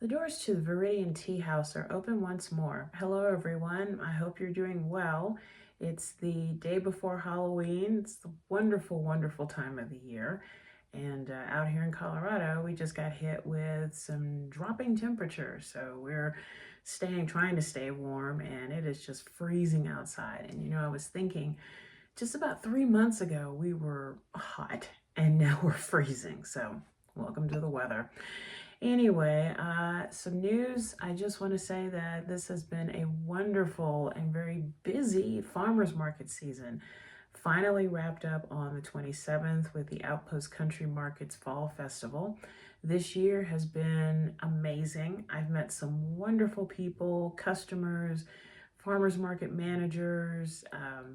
The doors to the Viridian Tea House are open once more. Hello, everyone. I hope you're doing well. It's the day before Halloween. It's the wonderful, wonderful time of the year. And out here in Colorado, we just got hit with some dropping temperatures. So we're trying to stay warm, and it is just freezing outside. And I was thinking just about 3 months ago, we were hot, and now we're freezing. So welcome to the weather. Anyway, some news. I just want to say that this has been a wonderful and very busy farmers market season. Finally wrapped up on the 27th with the Outpost Country Market's Fall Festival. This year has been amazing. I've met some wonderful people, customers, farmers market managers,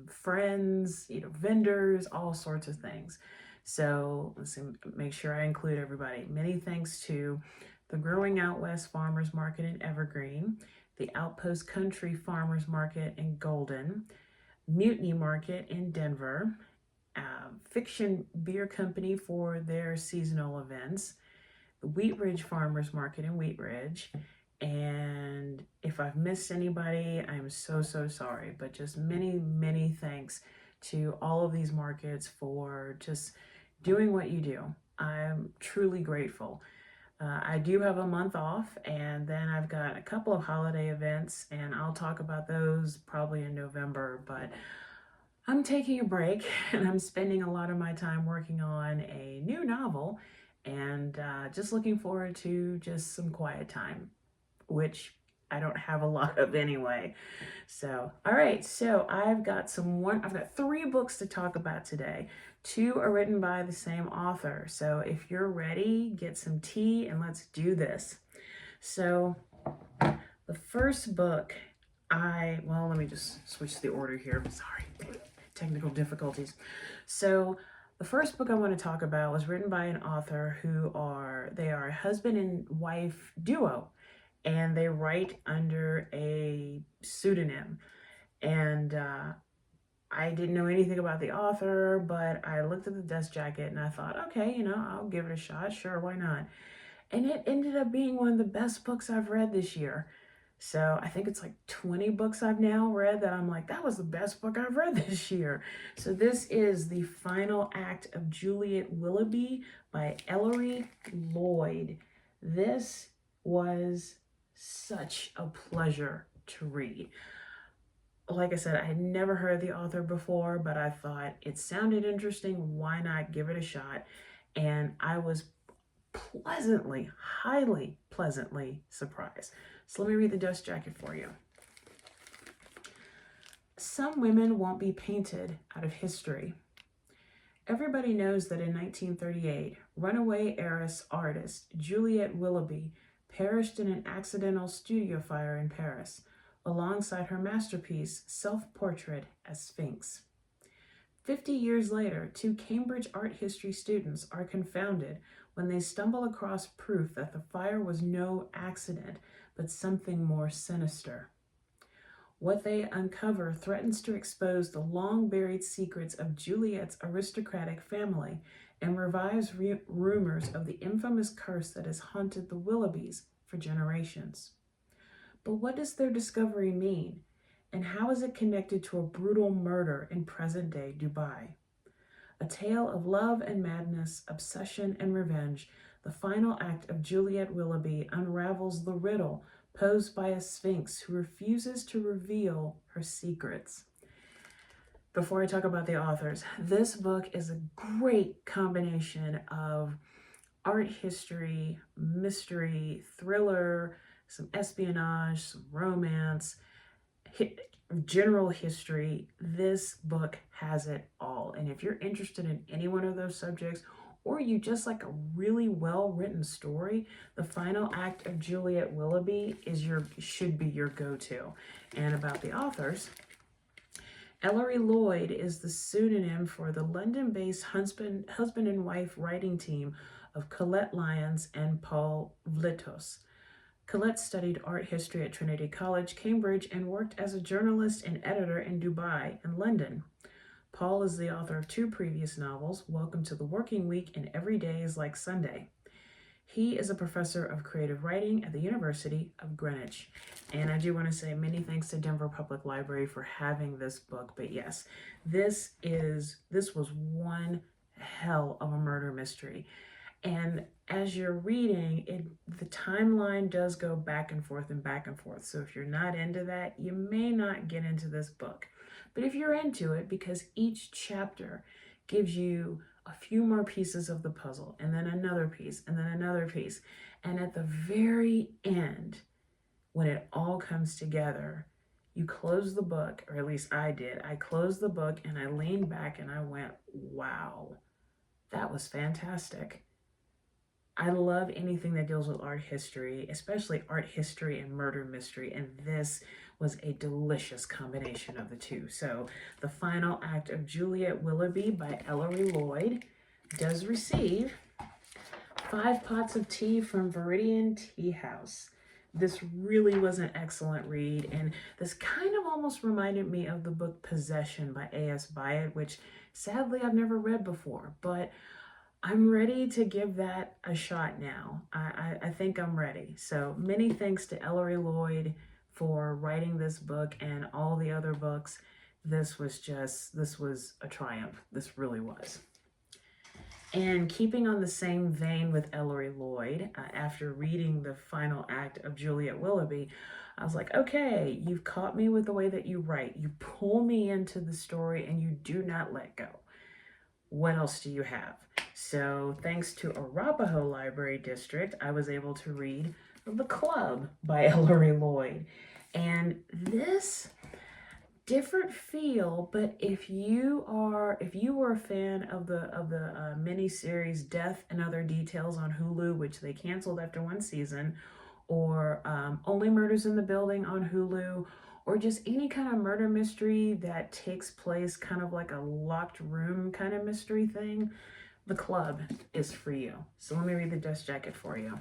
friends, vendors, all sorts of things. So let's make sure I include everybody. Many thanks to the Growing Out West Farmers Market in Evergreen, the Outpost Country Farmers Market in Golden, Mutiny Market in Denver, Fiction Beer Company for their seasonal events, the Wheat Ridge Farmers Market in Wheat Ridge, and if I've missed anybody, I'm so sorry, but just many thanks to all of these markets for just doing what you do. I'm truly grateful. I do have a month off, and then I've got a couple of holiday events, and I'll talk about those probably in November, but I'm taking a break, and I'm spending a lot of my time working on a new novel, and just looking forward to just some quiet time, which I don't have a lot of anyway. So, all right, so I've got 3 books to talk about today. 2 are written by the same author. So if you're ready, get some tea and let's do this. So the first book, let me just switch the order here. Sorry, technical difficulties. So the first book I want to talk about was written by an author they are a husband and wife duo, and they write under a pseudonym. And I didn't know anything about the author, but I looked at the dust jacket and I thought, okay, I'll give it a shot. Sure, why not? And it ended up being one of the best books I've read this year. So I think it's like 20 books I've now read that I'm like, that was the best book I've read this year. So this is The Final Act of Juliette Willoughby by Ellery Lloyd. This was such a pleasure to read. Like I said, I had never heard the author before, but I thought it sounded interesting. Why not give it a shot? And I was highly pleasantly surprised. So let me read the dust jacket for you. Some women won't be painted out of history. Everybody knows that in 1938, runaway heiress artist Juliette Willoughby perished in an accidental studio fire in Paris, alongside her masterpiece, Self-Portrait as Sphinx. 50 years later, 2 Cambridge art history students are confounded when they stumble across proof that the fire was no accident, but something more sinister. What they uncover threatens to expose the long-buried secrets of Juliette's aristocratic family and revives rumors of the infamous curse that has haunted the Willoughbys for generations. But what does their discovery mean, and how is it connected to a brutal murder in present-day Dubai? A tale of love and madness, obsession and revenge, the final act of Juliette Willoughby unravels the riddle posed by a sphinx who refuses to reveal her secrets. Before I talk about the authors, this book is a great combination of art history, mystery, thriller, some espionage, some romance, general history. This book has it all. And if you're interested in any one of those subjects, or you just like a really well-written story, The Final Act of Juliette Willoughby should be your go-to. And about the authors, Ellery Lloyd is the pseudonym for the London-based husband and wife writing team of Colette Lyons and Paul Vlitos. Colette studied art history at Trinity College, Cambridge, and worked as a journalist and editor in Dubai and London. Paul is the author of 2 previous novels, Welcome to the Working Week and Every Day is Like Sunday. He is a professor of creative writing at the University of Greenwich. And I do want to say many thanks to Denver Public Library for having this book. But yes, this was one hell of a murder mystery. And as you're reading, the timeline does go back and forth and back and forth. So if you're not into that, you may not get into this book. But if you're into it, because each chapter gives you a few more pieces of the puzzle, and then another piece, and then another piece. And at the very end, when it all comes together, you close the book, or at least I did. I closed the book and I leaned back and I went, wow, that was fantastic. I love anything that deals with art history, especially art history and murder mystery, and this was a delicious combination of the two. So the final act of Juliette Willoughby by Ellery Lloyd does receive 5 pots of tea from Viridian Tea House. This really was an excellent read, and this kind of almost reminded me of the book Possession by A.S. Byatt, which sadly I've never read before, but I'm ready to give that a shot now. I think I'm ready. So many thanks to Ellery Lloyd for writing this book and all the other books. This was a triumph. This really was. And keeping on the same vein with Ellery Lloyd, after reading the final act of Juliette Willoughby, I was like, okay, you've caught me with the way that you write. You pull me into the story and you do not let go. What else do you have? So thanks to Arapahoe Library District, I was able to read The Club by Ellery Lloyd. And this different feel, but if you were a fan of the miniseries Death and Other Details on Hulu, which they canceled after 1 season, or Only Murders in the Building on Hulu, or just any kind of murder mystery that takes place kind of like a locked room kind of mystery thing, The Club is for you. So let me read the dust jacket for you.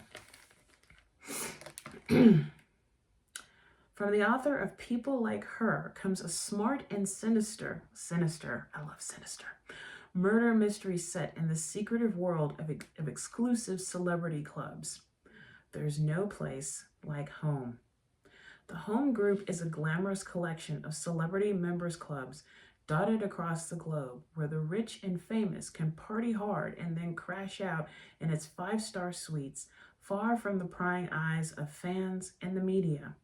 From the author of People Like Her comes a smart and sinister, I love sinister, murder mystery set in the secretive world of exclusive celebrity clubs. There's no place like home. The Home Group is a glamorous collection of celebrity members clubs dotted across the globe where the rich and famous can party hard and then crash out in its 5-star suites, far from the prying eyes of fans and the media.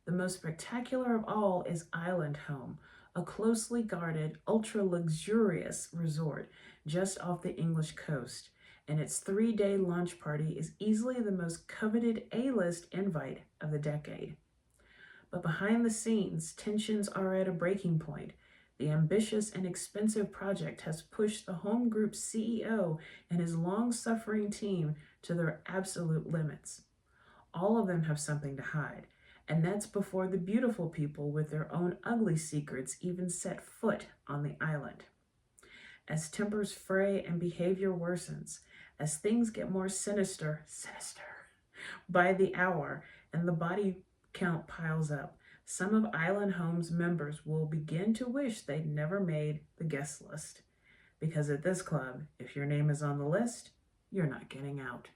The most spectacular of all is Island Home, a closely guarded, ultra-luxurious resort just off the English coast, and its 3-day launch party is easily the most coveted A-list invite of the decade. But behind the scenes, tensions are at a breaking point. The ambitious and expensive project has pushed the Home Group's CEO and his long-suffering team to their absolute limits. All of them have something to hide, and that's before the beautiful people with their own ugly secrets even set foot on the island. As tempers fray and behavior worsens, as things get more sinister by the hour, and the body count piles up, some of Island Home's members will begin to wish they'd never made the guest list. Because at this club, if your name is on the list, you're not getting out.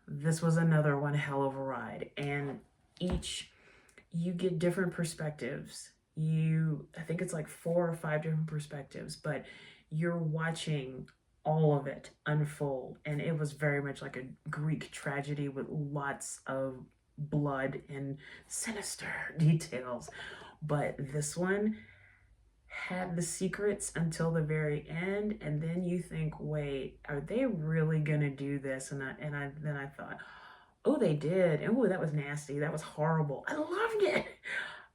This was another one hell of a ride, and you get different perspectives. I think it's like 4 or 5 different perspectives, but you're watching all of it unfold, and it was very much like a Greek tragedy with lots of blood and sinister details. But this one had the secrets until the very end, and then you think, wait, are they really gonna do this? And then I thought, oh, they did. Oh, that was nasty. That was horrible. I loved it.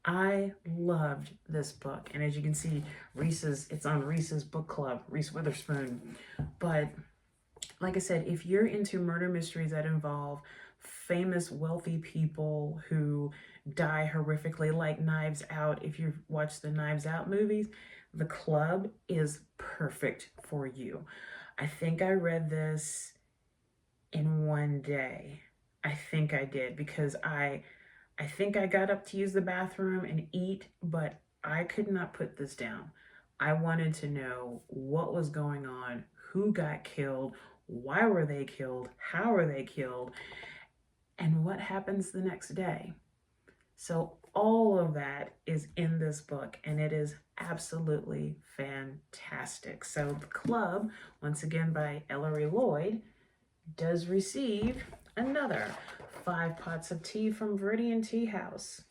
I loved this book. And as you can see, it's on Reese's book club, Reese Witherspoon. But like I said, if you're into murder mysteries that involve famous wealthy people who die horrifically, like Knives Out, if you've watched the Knives Out movies, The Club is perfect for you. I think I read this in 1 day. I think I did, because I think I got up to use the bathroom and eat, but I could not put this down. I wanted to know what was going on, who got killed, Why were they killed? How were they killed? And what happens the next day? So all of that is in this book, and it is absolutely fantastic. So The Club, once again by Ellery Lloyd, does receive another 5 pots of tea from Viridian Tea House.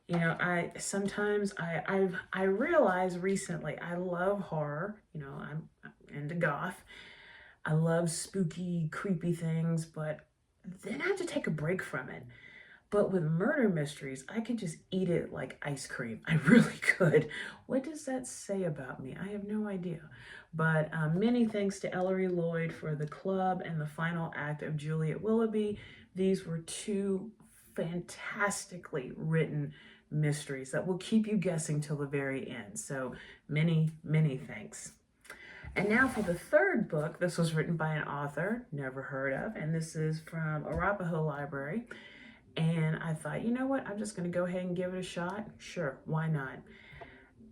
You know, I realize recently I love horror. You know, I'm into goth. I love spooky, creepy things, but then I have to take a break from it. But with murder mysteries, I could just eat it like ice cream. I really could. What does that say about me? I have no idea. But many thanks to Ellery Lloyd for The Club and the final act of Juliette Willoughby. These were 2 fantastically written mysteries that will keep you guessing till the very end. So many, many thanks. And now for the 3rd book. This was written by an author never heard of, and this is from Arapahoe Library. And I thought, you know what, I'm just going to go ahead and give it a shot. Sure, why not?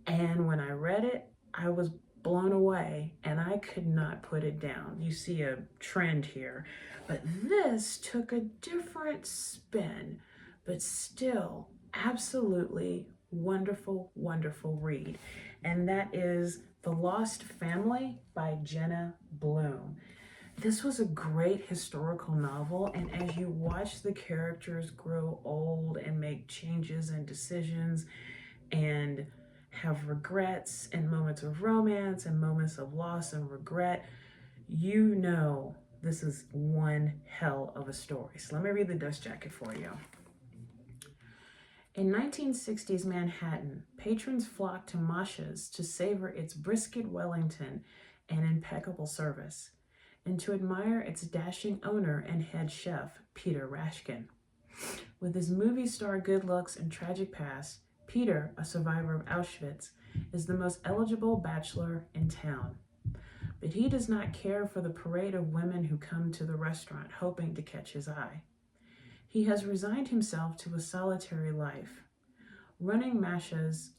And when I read it, I was blown away, and I could not put it down. You see a trend here, but this took a different spin, but still absolutely wonderful, wonderful read. And that is The Lost Family by Jenna Blum. This was a great historical novel, and as you watch the characters grow old and make changes and decisions and have regrets and moments of romance and moments of loss and regret, you know this is one hell of a story. So let me read the dust jacket for you. In 1960s Manhattan, patrons flocked to Masha's to savor its brisket Wellington and impeccable service, and to admire its dashing owner and head chef, Peter Rashkin. With his movie star good looks and tragic past, Peter, a survivor of Auschwitz, is the most eligible bachelor in town. But he does not care for the parade of women who come to the restaurant hoping to catch his eye. He has resigned himself to a solitary life. Running Masha's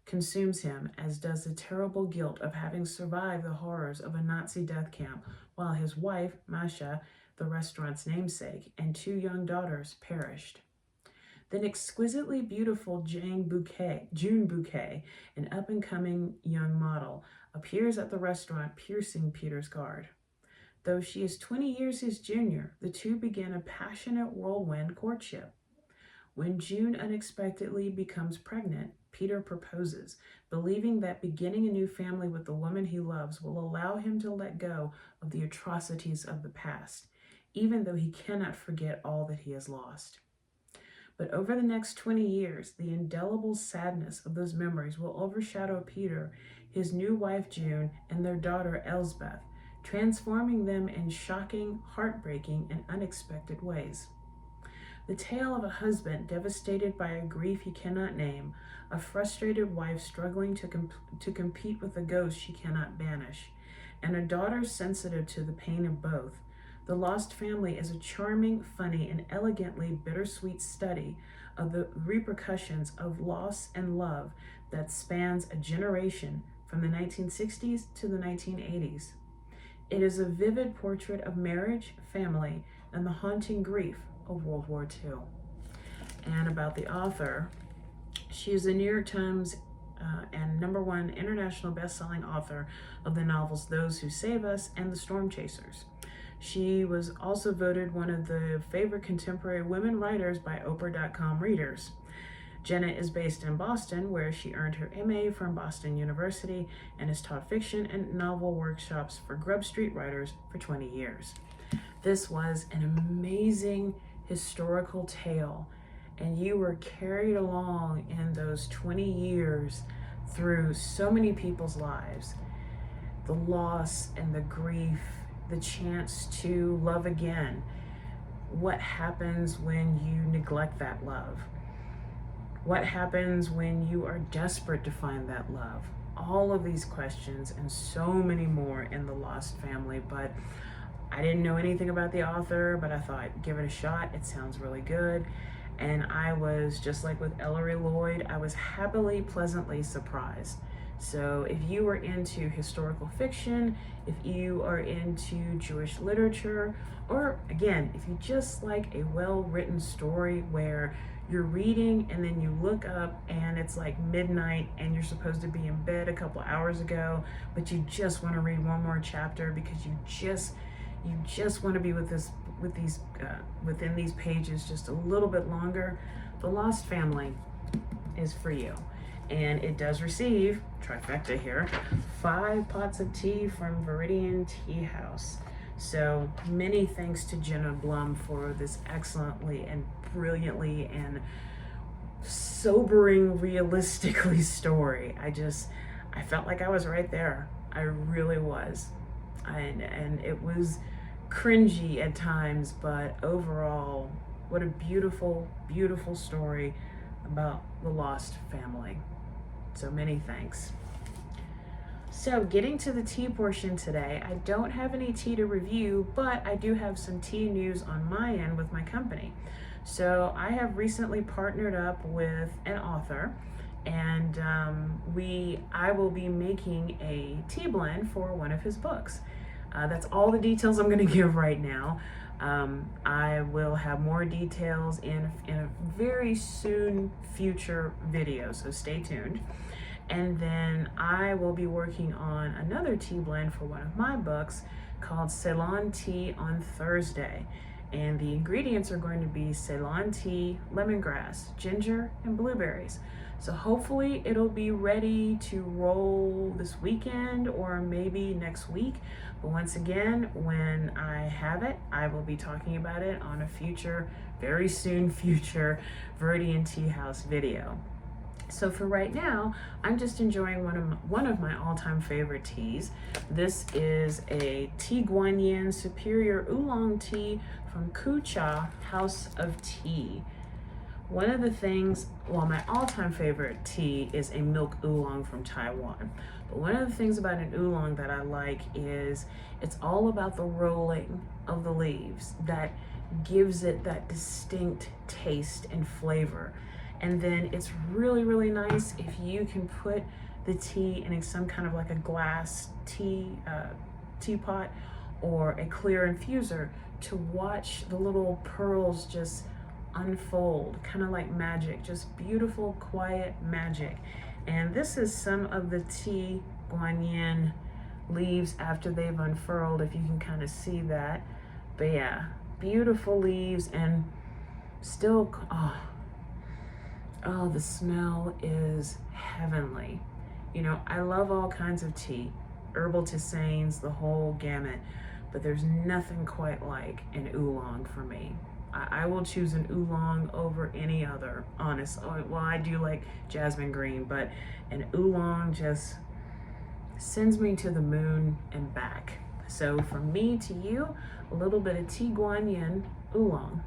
consumes him, as does the terrible guilt of having survived the horrors of a Nazi death camp, while his wife, Masha, the restaurant's namesake, and 2 young daughters perished. Then exquisitely beautiful June Bouquet, an up-and-coming young model, appears at the restaurant, piercing Peter's guard. Though she is 20 years his junior, the 2 begin a passionate whirlwind courtship. When June unexpectedly becomes pregnant, Peter proposes, believing that beginning a new family with the woman he loves will allow him to let go of the atrocities of the past, even though he cannot forget all that he has lost. But over the next 20 years, the indelible sadness of those memories will overshadow Peter, his new wife June, and their daughter Elsbeth, transforming them in shocking, heartbreaking, and unexpected ways. The tale of a husband devastated by a grief he cannot name, a frustrated wife struggling to compete with a ghost she cannot banish, and a daughter sensitive to the pain of both. The Lost Family is a charming, funny, and elegantly bittersweet study of the repercussions of loss and love that spans a generation from the 1960s to the 1980s. It is a vivid portrait of marriage, family, and the haunting grief of World War II. And about the author, she is a New York Times and #1 international best-selling author of the novels Those Who Save Us and The Storm Chasers. She was also voted one of the favorite contemporary women writers by Oprah.com readers. Jenna is based in Boston, where she earned her MA from Boston University and has taught fiction and novel workshops for Grub Street writers for 20 years. This was an amazing historical tale, and you were carried along in those 20 years through so many people's lives. The loss and the grief, the chance to love again. What happens when you neglect that love? What happens when you are desperate to find that love? All of these questions and so many more in The Lost Family, but I didn't know anything about the author, but I thought, give it a shot. It sounds really good. And I was, just like with Ellery Lloyd, I was happily, pleasantly surprised. So if you are into historical fiction, if you are into Jewish literature, or again, if you just like a well-written story where you're reading and then you look up and it's like midnight and you're supposed to be in bed a couple hours ago, but you just want to read one more chapter because you just want to be within these pages just a little bit longer, The Lost Family is for you. And it does receive, trifecta here, 5 pots of tea from Viridian Tea House. So many thanks to Jenna Blum for this excellently and brilliantly and sobering realistically story. I felt like I was right there. I really was. And it was cringy at times, but overall, what a beautiful, beautiful story about the lost family. So many thanks. So getting to the tea portion today, I don't have any tea to review, but I do have some tea news on my end with my company. So I have recently partnered up with an author, and I will be making a tea blend for one of his books. That's all the details I'm going to give right now. I will have more details in a very soon future video, so stay tuned. And then I will be working on another tea blend for one of my books called Ceylon Tea on Thursday. And the ingredients are going to be Ceylon tea, lemongrass, ginger, and blueberries. So hopefully it'll be ready to roll this weekend or maybe next week. But once again, when I have it, I will be talking about it on a future, very soon future Viridian Tea House video. So for right now, I'm just enjoying one of my all-time favorite teas. This is a Tea Guan Superior Oolong tea from Kucha House of Tea. One of the things, well, my all-time favorite tea is a milk oolong from Taiwan. But one of the things about an oolong that I like is it's all about the rolling of the leaves that gives it that distinct taste and flavor. And then it's really, really nice if you can put the tea in some kind of like a glass teapot or a clear infuser to watch the little pearls just unfold, kind of like magic, just beautiful, quiet magic. And this is some of the tea guanyin leaves after they've unfurled, if you can kind of see that. But yeah, beautiful leaves and still, oh, the smell is heavenly. You know, I love all kinds of tea, herbal tisanes, the whole gamut, but there's nothing quite like an oolong for me. I will choose an oolong over any other, honestly. Well, I do like jasmine green, but an oolong just sends me to the moon and back. So from me to you, a little bit of tea guanyin oolong.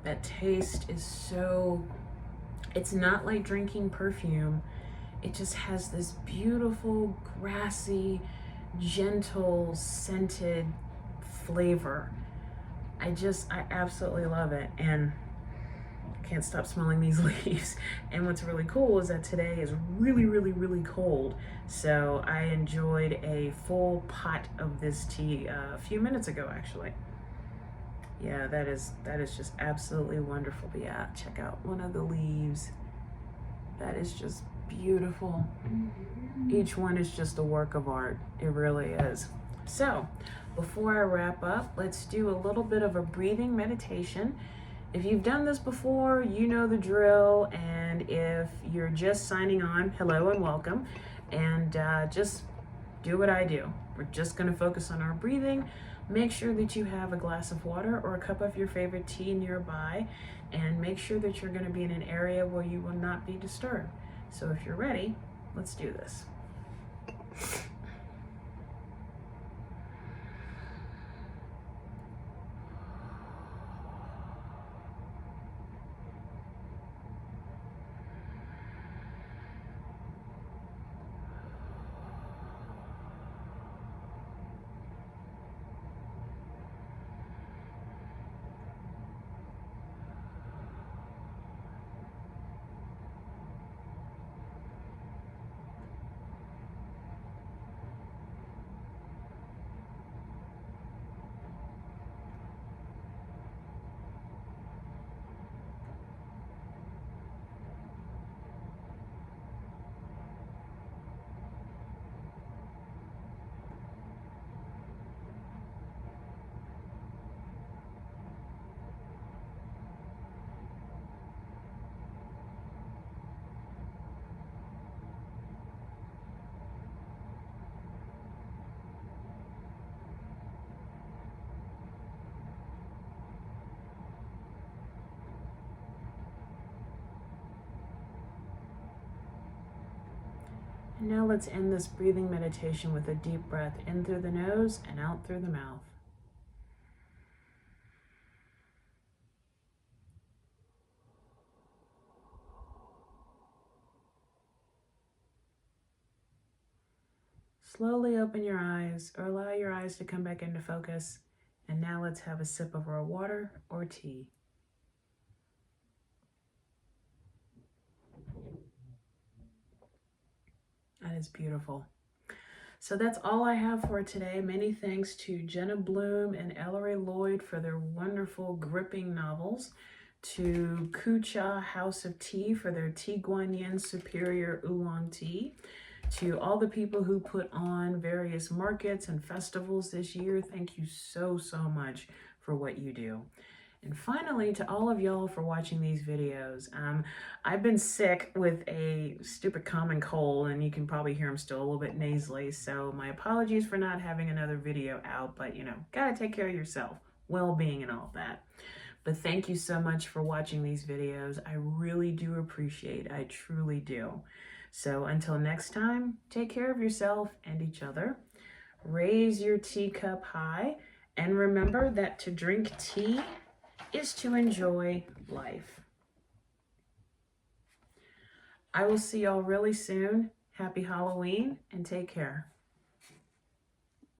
That taste is so, it's not like drinking perfume. It just has this beautiful, grassy, gentle, scented flavor. I absolutely love it. And I can't stop smelling these leaves. And what's really cool is that today is really, really, really cold. So I enjoyed a full pot of this tea a few minutes ago, actually. Yeah, that is just absolutely wonderful. But yeah, check out one of the leaves. That is just beautiful. Each one is just a work of art. It really is. So before I wrap up, let's do a little bit of a breathing meditation. If you've done this before, you know the drill. And if you're just signing on, hello and welcome. And just do what I do. We're just going to focus on our breathing. Make sure that you have a glass of water or a cup of your favorite tea nearby, and make sure that you're going to be in an area where you will not be disturbed. So if you're ready, let's do this. Now let's end this breathing meditation with a deep breath in through the nose and out through the mouth. Slowly open your eyes or allow your eyes to come back into focus. And now let's have a sip of our water or tea. That is beautiful. So that's all I have for today. Many thanks to Jenna Blum and Ellery Lloyd for their wonderful gripping novels, to Kucha House of Tea for their Tea Guan Superior Oolong Tea, to all the people who put on various markets and festivals this year. Thank you so much for what you do. And finally, to all of y'all for watching these videos. I've been sick with a stupid common cold, and you can probably hear I'm still a little bit nasally, so my apologies for not having another video out, but you know, gotta take care of yourself, well-being and all that. But thank you so much for watching these videos. I really do appreciate it. I truly do. So until next time, take care of yourself and each other. Raise your teacup high, and remember that to drink tea is to enjoy life. I will see y'all really soon. Happy Halloween and take care.